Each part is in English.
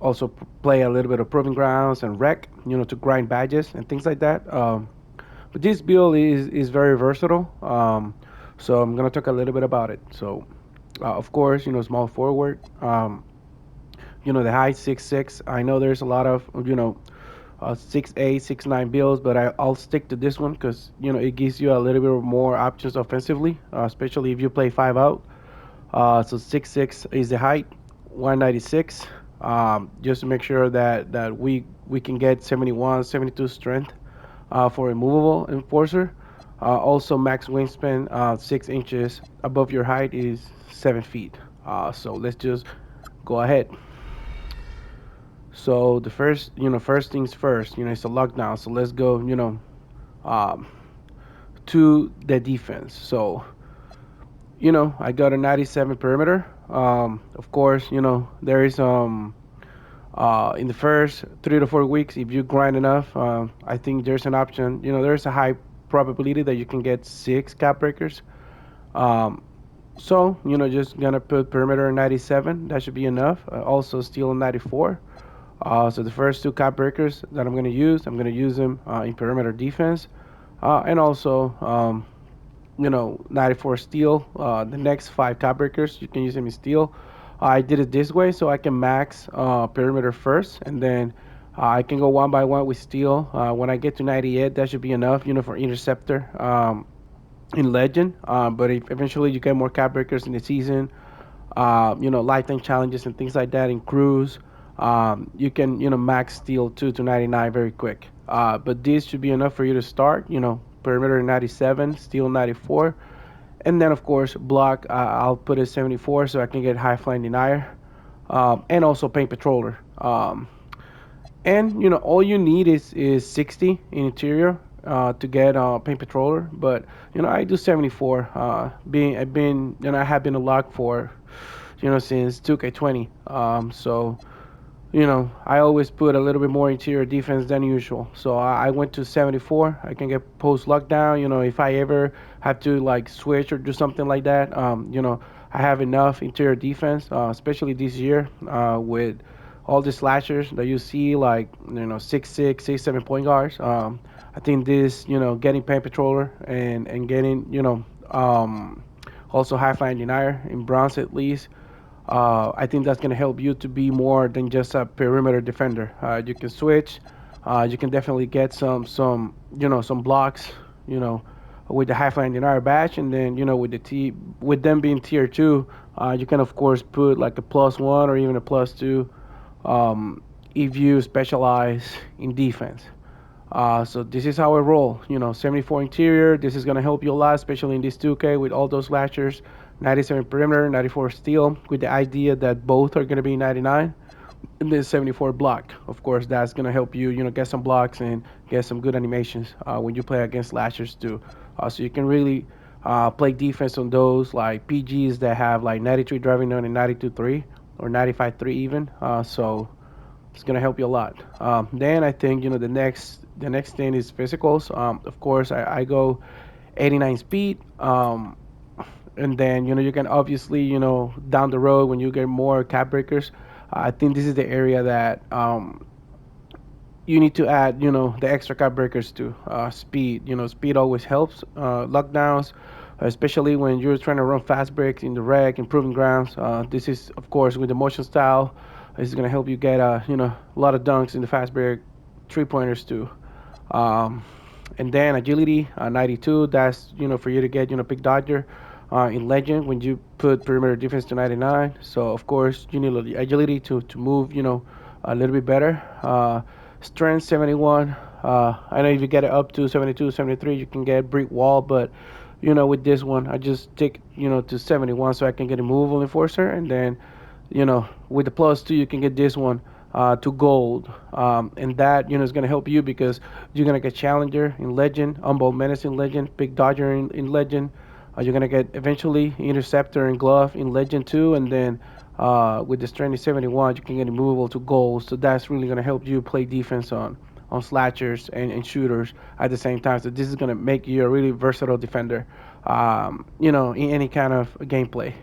also play a little bit of proving grounds and rec, to grind badges and things like that. But this build is very versatile. So I'm gonna talk a little bit about it. So, of course, small forward. The height 6'6". I know there's a lot of 6'8", 6'9" builds, but I'll stick to this one because it gives you a little bit more options offensively, especially if you play 5 out. So 6'6" is the height, 196. Just to make sure that we can get 71, 72 strength for a movable enforcer. Also, max wingspan 6 inches above your height is 7 feet. So let's just go ahead. So the first things first, it's a lockdown. So let's go, um, to the defense. So, I got a 97 perimeter. Of course, there is in the first 3 to 4 weeks, if you grind enough, I think there's an option. There's a high probability that you can get 6 cap breakers. Um, so, just gonna put perimeter 97. That should be enough. Also, steel 94. So the first 2 cap breakers that I'm gonna use them in perimeter defense, and also 94 steel. The next 5 cap breakers, you can use them in steel. I did it this way so I can max perimeter first, and then I can go one by one with steel. When I get to 98, that should be enough, for interceptor in legend. But if eventually you get more cap breakers in the season, lifetime challenges and things like that in crews, you can max steel 2 to 99 very quick. But this should be enough for you to start. Perimeter 97, steel 94, and then of course block. I'll put it 74 so I can get high flying denier, and also paint patroller. And all you need is 60 in interior to get paint patroller. But I do 74. I have been a lock for since 2K20. So I always put a little bit more interior defense than usual. So I went to 74. I can get post lockdown. If I ever have to like switch or do something like that, I have enough interior defense, especially this year with all the slashers that you see, like 6'6", 6'7" point guards. I think this, getting paint patroller and getting also high flying denier in bronze at least. I think that's going to help you to be more than just a perimeter defender. You can switch. You can definitely get some blocks. You know, with the high flying denier badge, and then with them being tier 2, you can of course put like a +1 or even a +2 if you specialize in defense. So this is how I roll. 74 interior. This is gonna help you a lot, especially in this 2K with all those slashers. 97 perimeter, 94 steel, with the idea that both are gonna be 99. And then 74 block. Of course, that's gonna help you, get some blocks and get some good animations when you play against slashers too. So you can really play defense on those like PGs that have like 93 driving on and 92-3 or 95-3 even. So it's gonna help you a lot. Then I think the next thing is physicals. Of course, I go 89 speed. And then you can obviously down the road when you get more cap breakers. I think this is the area that you need to add the extra cap breakers to speed. Speed always helps lockdowns, especially when you're trying to run fast breaks in the rec, improving grounds. This is of course with the motion style. This is gonna help you get a lot of dunks in the fast break, 3 pointers too. Um, and then agility 92. That's for you to get pick dodger in legend when you put perimeter defense to 99. So of course you need the agility to move a little bit better. Strength 71. I know if you get it up to 72, 73, you can get brick wall, but with this one I just stick to 71 so I can get a movable enforcer, and then with the +2 you can get this one to gold, and that is going to help you because you're going to get challenger in legend, unbolt menace in legend, big dodger in legend. You're going to get eventually interceptor and glove in legend too, and then with the strength 71 you can get immovable to gold. So that's really going to help you play defense on slashers and shooters at the same time. So this is going to make you a really versatile defender, in any kind of gameplay.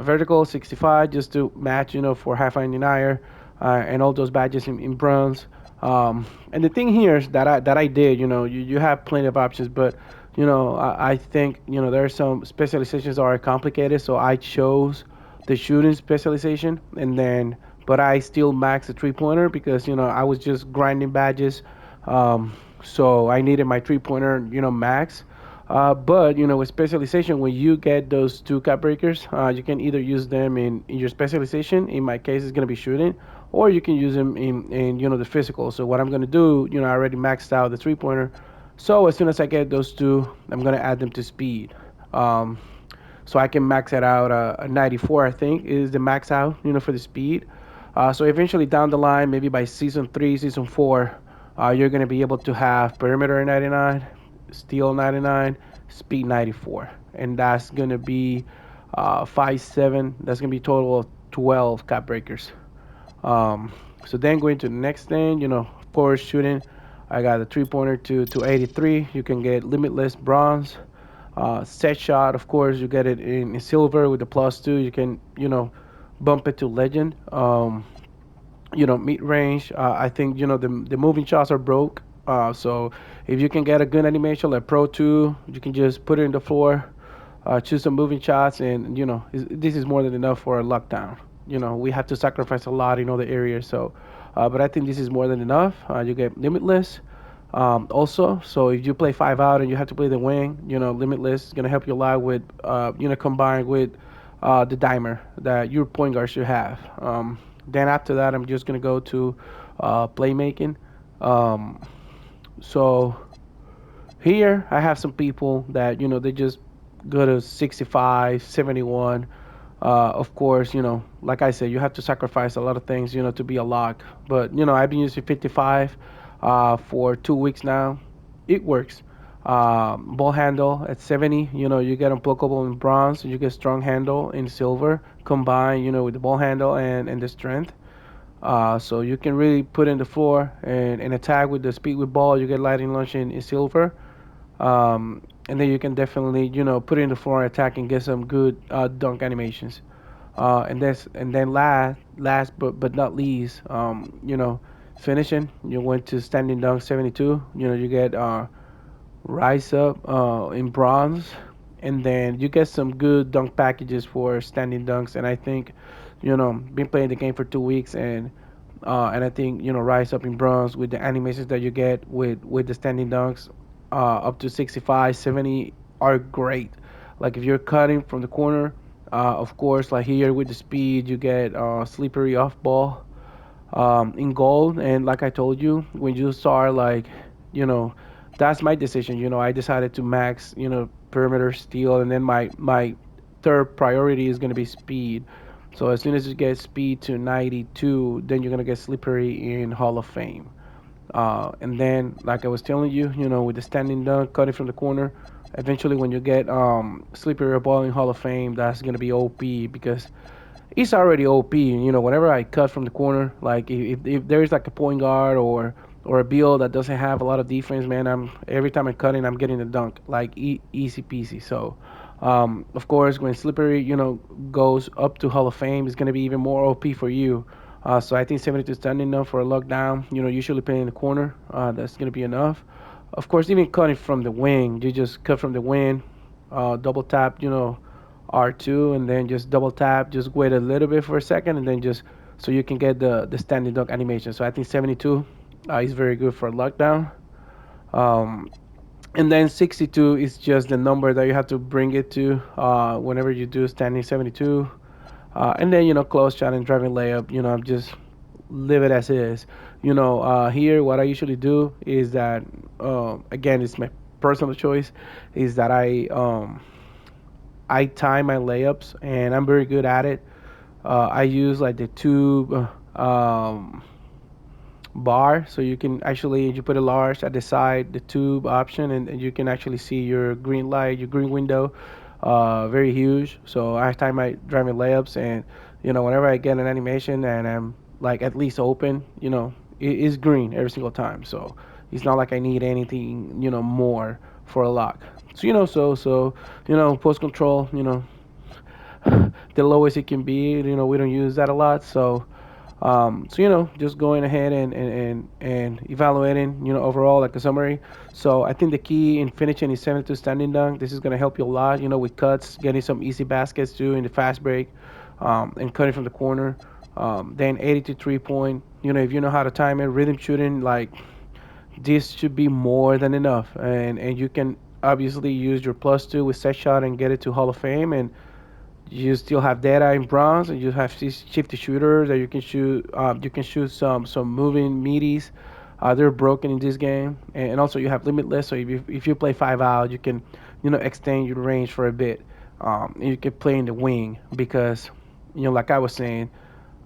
Vertical 65 just to match, for high flying denier. and all those badges in bronze. And the thing here is that I did, you have plenty of options, but I think there are some specializations that are complicated, so I chose the shooting specialization, and then but I still maxed the 3 pointer because I was just grinding badges, um, so I needed my 3 pointer max. But with specialization, when you get those two cap breakers, you can either use them in your specialization. In my case, it's gonna be shooting, or you can use them in the physical. So what I'm gonna do, I already maxed out the 3 pointer. So as soon as I get those two, I'm gonna add them to speed. Um, so I can max it out. A 94, I think, is the max out, for the speed. So eventually down the line, maybe by season three, season four, you're gonna be able to have perimeter 99, steel 99, speed 94, and that's gonna be 5 7. That's gonna be a total of 12 cap breakers. Um, so then going to the next thing, of course, shooting. I got a 3 pointer to 83. You can get limitless bronze. Set shot, of course, you get it in silver with the +2. You can, bump it to legend. Mid range. I think the moving shots are broke. So if you can get a good animation like Pro 2, you can just put it in the floor, choose some moving shots, and this is more than enough for a lockdown. We have to sacrifice a lot in other areas. So, but I think this is more than enough. You get limitless. Also, so if you play 5 out and you have to play the wing, limitless is gonna help you a lot with combined with the dimer that your point guard should have. Then after that, I'm just gonna go to playmaking. Um, so here I have some people that they just go to 65, 71. Of course, like I said, you have to sacrifice a lot of things, to be a lock. But I've been using 55 for 2 weeks now. It works. Ball handle at 70, you get unblockable in bronze, you get strong handle in silver, combined, with the ball handle and the strength. So you can really put in the floor and attack with the speed with ball. You get lightning launch in silver. And then you can definitely, put it in the floor and attack and get some good dunk animations. And then last but not least, finishing. You went to standing dunk 72. You get rise up in bronze, and then you get some good dunk packages for standing dunks. And I think, been playing the game for 2 weeks, and I think rise up in bronze with the animations that you get with the standing dunks, up to 65, 70 are great. Like if you're cutting from the corner, of course, like here with the speed, you get slippery off ball in gold. And like I told you, when you start like, you know, that's my decision. I decided to max, perimeter steal, and then my third priority is gonna be speed. So as soon as you get speed to 92, then you're gonna get slippery in Hall of Fame. And then, like I was telling you, with the standing dunk, cutting from the corner, eventually when you get slippery ball in Hall of Fame, that's gonna be OP because he's already OP. Whenever I cut from the corner, like if there's like a point guard or a build that doesn't have a lot of defense, man, I'm every time I'm cutting, I'm getting a dunk, like easy peasy. So, of course, when Slippery, goes up to Hall of Fame, it's gonna be even more OP for you. So I think 72 standing enough for a lockdown. Usually playing in the corner, that's gonna be enough. Of course, even cutting from the wing, you just cut from the wing, double tap, R2, and then just double tap, just wait a little bit for a second, and then just so you can get the standing dunk animation. So I think 72 is very good for lockdown. Um, and then 62 is just the number that you have to bring it to whenever you do standing 72. And then close shot and driving layup. Just leave it as is. Here what I usually do is that again it's my personal choice is that I time my layups and I'm very good at it. I use like the tube bar, so you can actually you put a large at the side, the tube option, and you can actually see your green light, your green window, very huge. So I time my driving layups, and whenever I get an animation and I'm like at least open, it is green every single time. So it's not like I need anything, more for a lock. So post control, the lowest it can be. We don't use that a lot, so So just going ahead and evaluating, overall like a summary. So I think the key in finishing is 72 standing dunk. This is going to help you a lot, with cuts, getting some easy baskets too in the fast break, and cutting from the corner. Then 80 to 3 point. If you know how to time it, rhythm shooting, like this should be more than enough, and you can obviously use your plus two with set shot and get it to Hall of Fame, and you still have data in bronze, and you have shifty shooters that you can shoot. You can shoot some moving meaties. They're broken in this game, and also you have limitless. So if you play 5 out, you can extend your range for a bit. And you can play in the wing because like I was saying,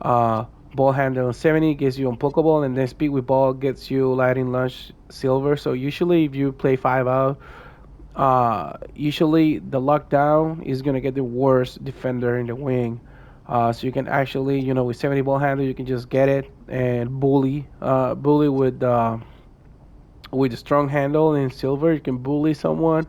uh, ball handle 70 gets you unpluckable, and then speed with ball gets you lighting lunch silver. So usually if you play 5 out, usually the lockdown is gonna get the worst defender in the wing. So you can actually, with 70 ball handle, you can just get it and bully with a strong handle in silver. You can bully someone,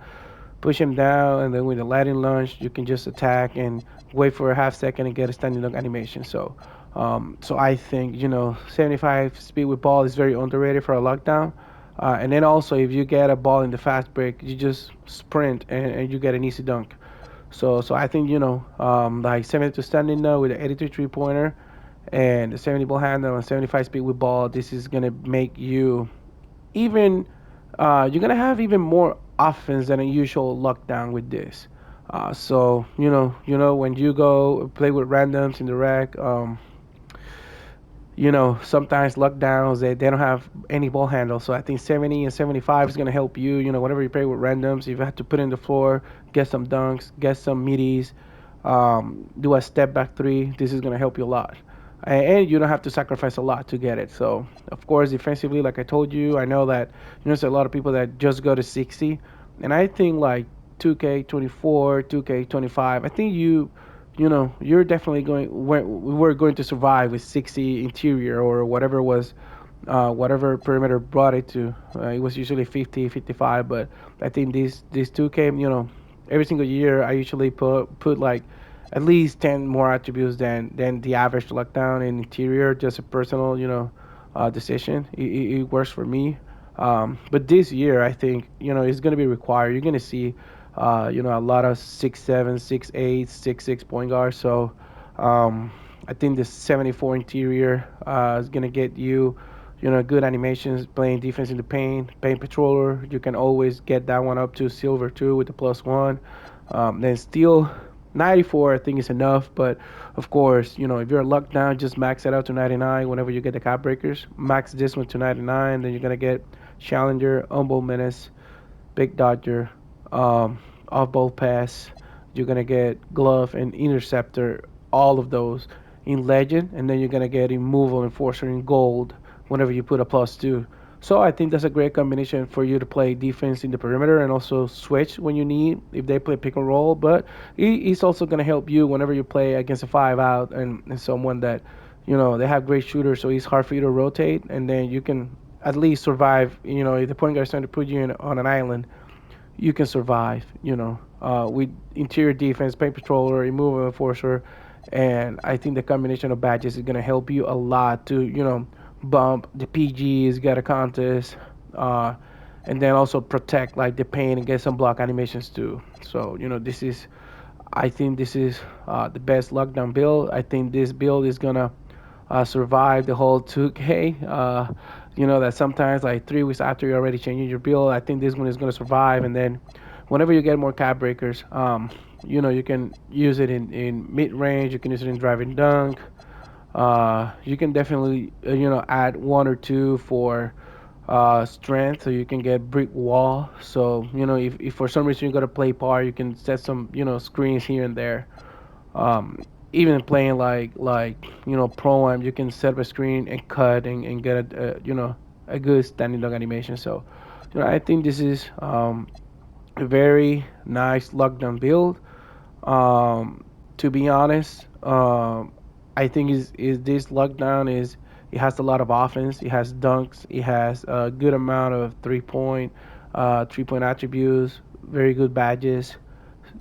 push him down, and then with the lighting launch, you can just attack and wait for a half second and get a standing dunk animation. So I think 75 speed with ball is very underrated for a lockdown. And then also, if you get a ball in the fast break, you just sprint and you get an easy dunk. So I think like 72 standing now with the 83 3 pointer and the 70 ball handle and 75 speed with ball. This is gonna make you even you're gonna have even more offense than a usual lockdown with this. So when you go play with randoms in the rack, sometimes lockdowns they don't have any ball handle. So I think 70 and 75 is gonna help you. Whenever you play with randoms, if you have to put in the floor, get some dunks, get some middies, do a step back three. This is gonna help you a lot, and you don't have to sacrifice a lot to get it. So of course, defensively, like I told you, I know that there's a lot of people that just go to 60, and I think like 2K24, 2K25. I think you're definitely we were going to survive with 60 interior or whatever was whatever perimeter brought it to. It was usually 50, 55, but I think these two came. Every single year I usually put like at least 10 more attributes than the average lockdown in interior. Just a personal decision. It works for me. But this year, I think it's going to be required. You're going to see, a lot of 6'7", 6'8", 6'6" point guards. So, I think the 74 interior is going to get you, good animations, playing defense in the paint patroller. You can always get that one up to silver too with the plus one. Then steel 94, I think is enough. But of course, if you're locked down, just max it out to 99 whenever you get the cap breakers. Max this one to 99, then you're going to get Challenger, Humble Menace, Big Dodger, off ball pass. You're gonna get glove and interceptor, all of those in legend, and then you're gonna get immovable enforcer in gold whenever you put a plus two. So I think that's a great combination for you to play defense in the perimeter and also switch when you need if they play pick and roll. But it's also gonna help you whenever you play against a 5 out and someone that they have great shooters, so it's hard for you to rotate, and then you can at least survive. If the point guard is trying to put you on an island, you can survive. With interior defense, paint patroller, removal enforcer, and I think the combination of badges is gonna help you a lot to bump the PGs, get a contest, uh, and then also protect like the paint and get some block animations too. So I think this is the best lockdown build. I think this build is gonna survive the whole 2K. That sometimes like 3 weeks after you're already changing your build, I think this one is gonna survive. And then whenever you get more cap breakers, you can use it in mid range. You can use it in driving dunk. You can definitely add one or two for strength, so you can get brick wall. So if for some reason you got to play par, you can set some screens here and there. Even playing like pro am, you can set up a screen and cut and get a good standing dog animation. So I think this is a very nice lockdown build. um to be honest, I think is this lockdown is it has a lot of offense, it has dunks, it has a good amount of 3 point attributes, very good badges,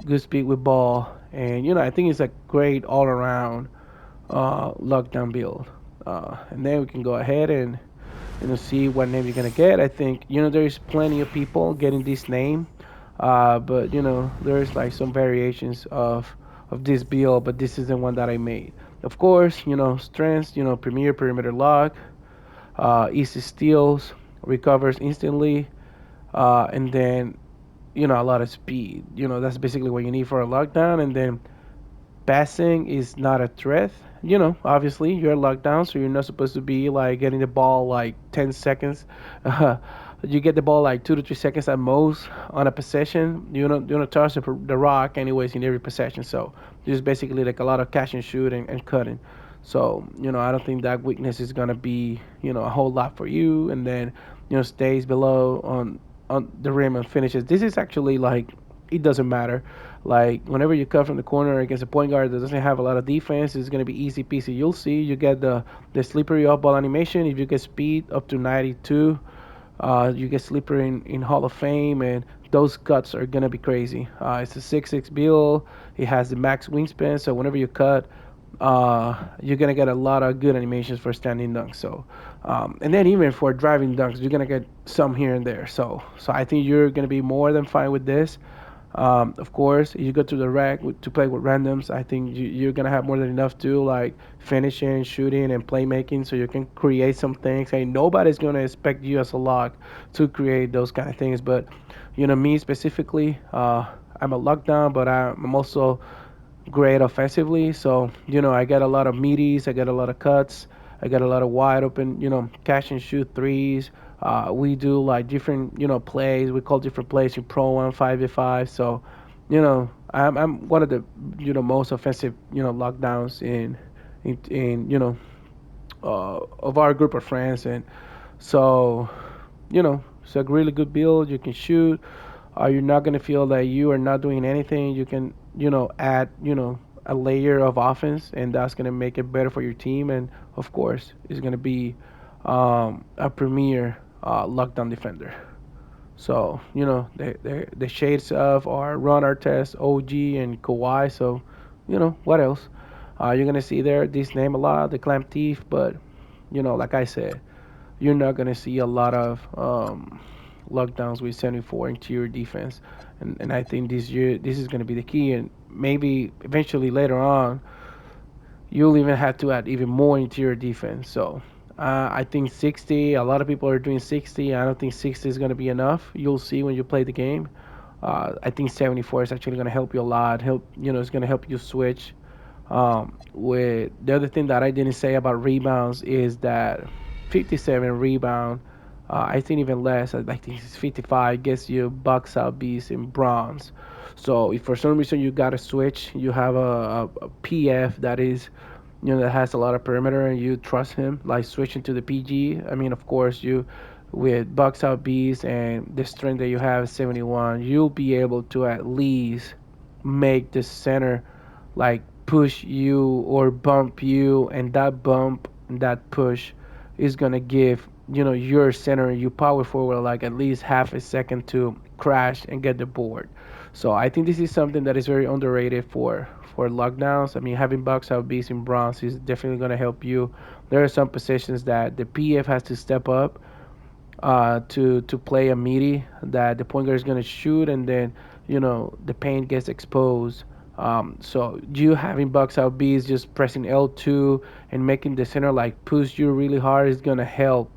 good speed with ball, and I think it's a great all around lockdown build. and then we can go ahead and see what name you're gonna get. I think there's plenty of people getting this name, but there's like some variations of this build, but this is the one that I made. Of course, strengths, premier perimeter lock, easy steals, recovers instantly, and then a lot of speed. That's basically what you need for a lockdown, and then passing is not a threat. Obviously you're locked down, so you're not supposed to be like getting the ball like 10 seconds. Uh, you get the ball like 2 to 3 seconds at most on a possession. You don't touch the rock anyways in every possession. So just basically like a lot of catch and shoot and cutting. So I don't think that weakness is gonna be a whole lot for you. And then stays below on the rim and finishes. This is actually like it doesn't matter. Like whenever you cut from the corner against a point guard that doesn't have a lot of defense, it's gonna be easy peasy. You'll see you get the slippery up ball animation. If you get speed up to 92, you get slippery in Hall of Fame, and those cuts are gonna be crazy. It's a 6'6" build. It has the max wingspan, so whenever you cut, you're gonna get a lot of good animations for standing dunks. So, and then even for driving dunks, you're gonna get some here and there. So I think you're gonna be more than fine with this. Of course, you go to the rack to play with randoms. I think you're gonna have more than enough to like finishing, shooting, and playmaking, so you can create some things. Hey, nobody's gonna expect you as a lock to create those kind of things, but me specifically, I'm a lockdown, but I'm also great offensively. So, I get a lot of meaties, I get a lot of cuts, I get a lot of wide open, catch and shoot threes. We do like different, plays. We call different plays in Pro 1, 5v5. So, I'm one of the, most offensive, lockdowns in of our group of friends. And so, it's a really good build. You can shoot. You're not going to feel that you are not doing anything. You can, add, a layer of offense, and that's going to make it better for your team. And of course, it's going to be a premier lockdown defender. So, the shades of our Ron Artest, OG, and Kawhi. So, what else? You're going to see there this name a lot, the Clamp Thief, but, like I said, you're not going to see a lot of lockdowns with 74 interior defense. And I think this year, this is going to be the key. And maybe eventually later on, you'll even have to add even more interior defense. So I think 60, a lot of people are doing 60. I don't think 60 is going to be enough. You'll see when you play the game. I think 74 is actually going to help you a lot. It's going to help you switch. With the other thing that I didn't say about rebounds is that 57 rebound, I think even less. I think it's 55 gets you box out beast in bronze. So if for some reason you got to switch, you have a PF that is, that has a lot of perimeter, and you trust him, like switching to the PG. I mean, of course, you with box out beast and the strength that you have 71, you'll be able to at least make the center like push you or bump you, and that bump and that push is gonna give your center and you power forward like at least half a second to crash and get the board. So I think this is something that is very underrated for lockdowns. I mean, having box out beast in bronze is definitely gonna help you. There are some positions that the PF has to step up to play a meaty that the point guard is gonna shoot, and then the paint gets exposed. So you having box out B's just pressing L2 and making the center like push you really hard is gonna help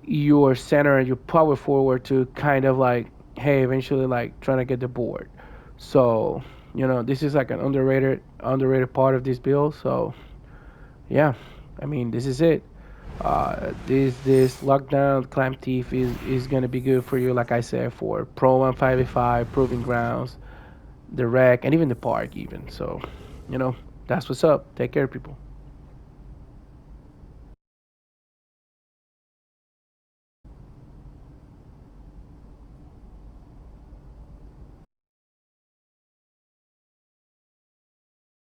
your center and your power forward to kind of like, hey, eventually like trying to get the board. So this is like an underrated part of this build. So yeah, I mean, this is it. This lockdown clamp thief is gonna be good for you, like I said, for Pro 1, 5v5, proving grounds, the rec, and even the park even. So, that's what's up. Take care, people.